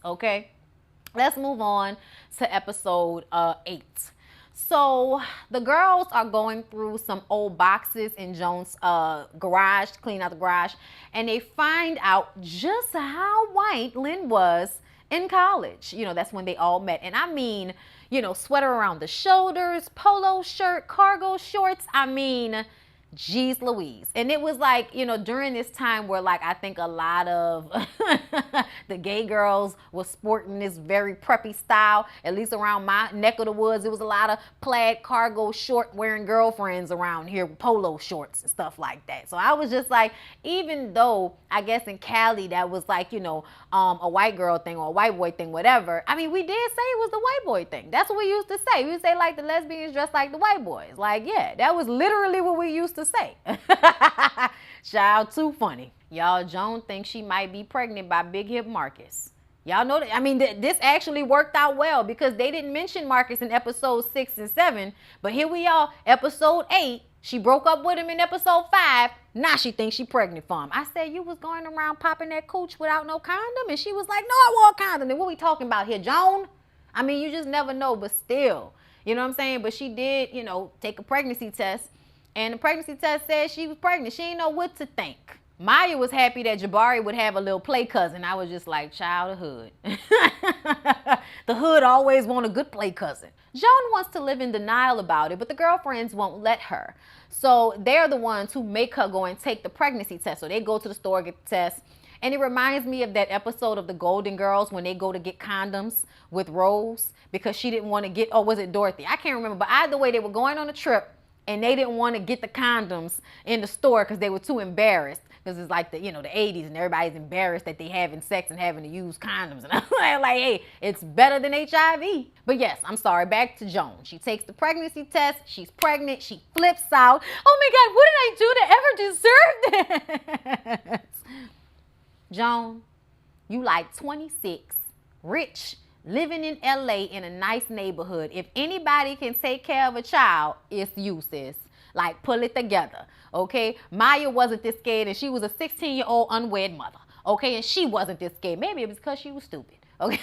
okay? Let's move on to episode 8. So the girls are going through some old boxes in Joan's garage, clean out the garage, and they find out just how white Lynn was in college. You know, that's when they all met. And I mean, you know, sweater around the shoulders, polo shirt, cargo shorts. I mean, geez Louise. And it was like, you know, during this time where like I think a lot of the gay girls was sporting this very preppy style, at least around my neck of the woods. It was a lot of plaid cargo short wearing girlfriends around here with polo shorts and stuff like that. So I was just like, even though I guess in Cali that was like, you know, a white girl thing or a white boy thing, whatever. I mean, we did say it was the white boy thing. That's what we used to say. We would say like the lesbians dress like the white boys. Like, yeah, that was literally what we used to say. Child, too funny. Y'all, Joan thinks she might be pregnant by Big Hip Marcus. Y'all know that? I mean, this actually worked out well because they didn't mention Marcus in episode 6 and 7. But here we are, episode 8. She broke up with him in episode 5. Now she thinks she pregnant for him. I said, you was going around popping that cooch without no condom? And she was like, no, I wore a condom. And what we talking about here, Joan? I mean, you just never know, but still. You know what I'm saying? But she did, you know, take a pregnancy test. And the pregnancy test said she was pregnant. She didn't know what to think. Maya was happy that Jabari would have a little play cousin. I was just like, child of hood. The hood always want a good play cousin. Joan wants to live in denial about it, but the girlfriends won't let her. So they're the ones who make her go and take the pregnancy test. So they go to the store, get the test. And it reminds me of that episode of the Golden Girls when they go to get condoms with Rose because she didn't want to get, or was it Dorothy? I can't remember. But either way, they were going on a trip and they didn't want to get the condoms in the store because they were too embarrassed. Because it's like the, you know, the 80s and everybody's embarrassed that they having sex and having to use condoms. And I'm like, hey, it's better than HIV. But yes, I'm sorry, back to Joan. She takes the pregnancy test. She's pregnant. She flips out. Oh my God, what did I do to ever deserve this? Joan, you like 26, rich, living in LA in a nice neighborhood. If anybody can take care of a child, it's you, sis. Like, pull it together, okay? Maya wasn't this scared, and she was a 16-year-old unwed mother, okay? And she wasn't this scared. Maybe it was because she was stupid, okay?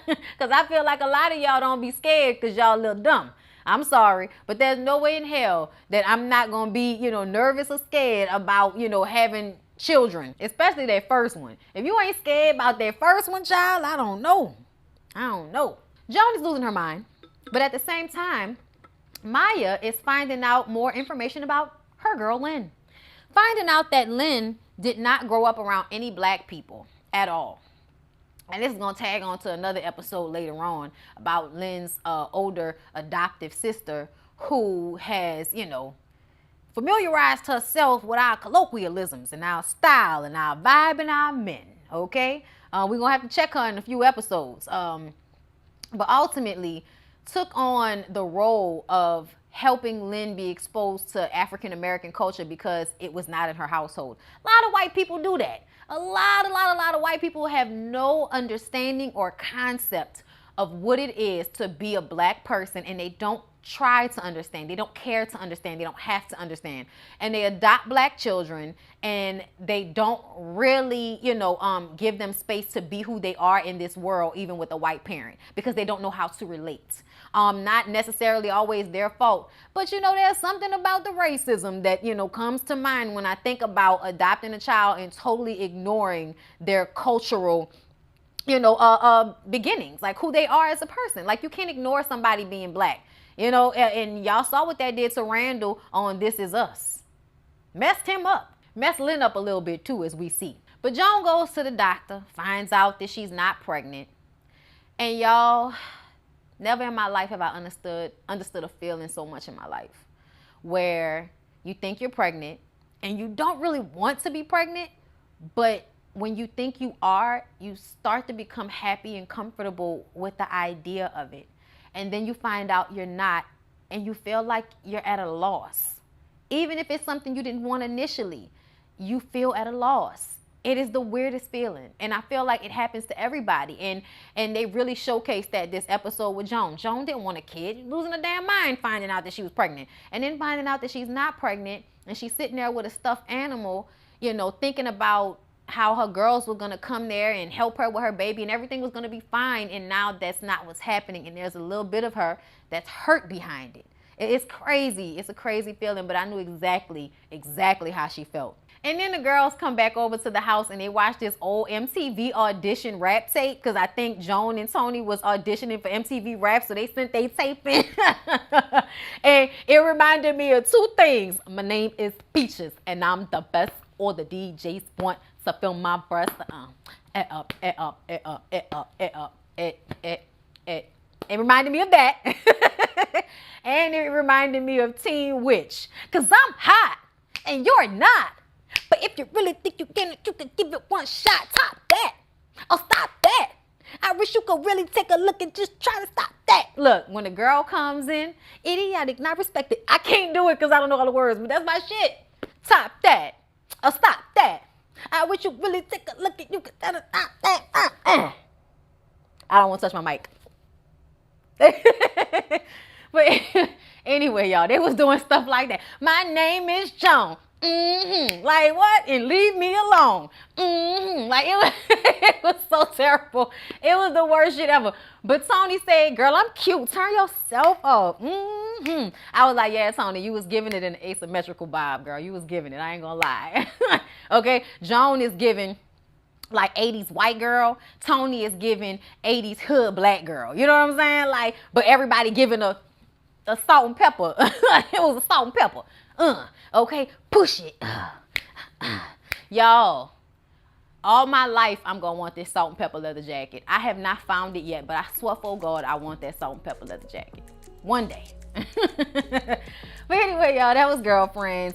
Because I feel like a lot of y'all don't be scared because y'all a little dumb. I'm sorry, but there's no way in hell that I'm not going to be, you know, nervous or scared about, you know, having children, especially that first one. If you ain't scared about that first one, child, I don't know. Joan is losing her mind, but at the same time, Maya is finding out more information about her girl, Lynn. Finding out that Lynn did not grow up around any black people at all. And this is going to tag on to another episode later on about Lynn's older adoptive sister who has, you know, familiarized herself with our colloquialisms and our style and our vibe and our men, okay? We're going to have to check her in a few episodes. But ultimately took on the role of helping Lynn be exposed to African American culture because it was not in her household. A lot of white people do that. A lot of white people have no understanding or concept of what it is to be a black person, and they don't try to understand. They don't care to understand. They don't have to understand. And they adopt black children and they don't really, you know, give them space to be who they are in this world, even with a white parent, because they don't know how to relate. Not necessarily always their fault, but you know, there's something about the racism that, you know, comes to mind when I think about adopting a child and totally ignoring their cultural, you know, beginnings, like who they are as a person. Like, you can't ignore somebody being black. You know, and y'all saw what that did to Randall on This Is Us. Messed him up. Messed Lynn up a little bit too, as we see. But Joan goes to the doctor, finds out that she's not pregnant. And y'all, never in my life have I understood a feeling so much in my life. Where you think you're pregnant and you don't really want to be pregnant, but when you think you are, you start to become happy and comfortable with the idea of it. And then you find out you're not, and you feel like you're at a loss. Even if it's something you didn't want initially, you feel at a loss. It is the weirdest feeling. And I feel like it happens to everybody. And they really showcased that this episode with Joan. Joan didn't want a kid, losing her damn mind finding out that she was pregnant. And then finding out that she's not pregnant, and she's sitting there with a stuffed animal, you know, thinking about how her girls were gonna come there and help her with her baby and everything was gonna be fine. And now that's not what's happening. And there's a little bit of her that's hurt behind it. It's crazy. It's a crazy feeling, but I knew exactly how she felt. And then the girls come back over to the house and they watch this old MTV audition rap tape, because I think Joan and Tony was auditioning for MTV Rap, so they sent their tape in. And it reminded me of two things. My name is Peaches, and I'm the best. Or the DJs want to film my breast. It up. It reminded me of that. And it reminded me of Teen Witch. Cause I'm hot and you're not. But if you really think you can give it one shot. Top that. Or stop that. I wish you could really take a look and just try to stop that. Look, when a girl comes in, idiotic, not respected. I can't do it because I don't know all the words, but that's my shit. Top that. Or stop that. I wish you really take a look and you could stop that. I don't want to touch my mic. But anyway, y'all, they was doing stuff like that. My name is Joan. Like what? And leave me alone. Like it was so terrible. It was the worst shit ever. But Tony said, girl, I'm cute. Turn yourself up. I was like, yeah, Tony, you was giving it an asymmetrical vibe, girl. You was giving it. I ain't gonna lie. Okay? Joan is giving like 80s white girl. Tony is giving 80s hood black girl. You know what I'm saying? Like, but everybody giving a salt and pepper. It was a salt and pepper. Okay, push it. Y'all, all my life I'm gonna want this salt and pepper leather jacket. I have not found it yet, but I swear for God, I want that salt and pepper leather jacket one day. But anyway, y'all, that was Girlfriends.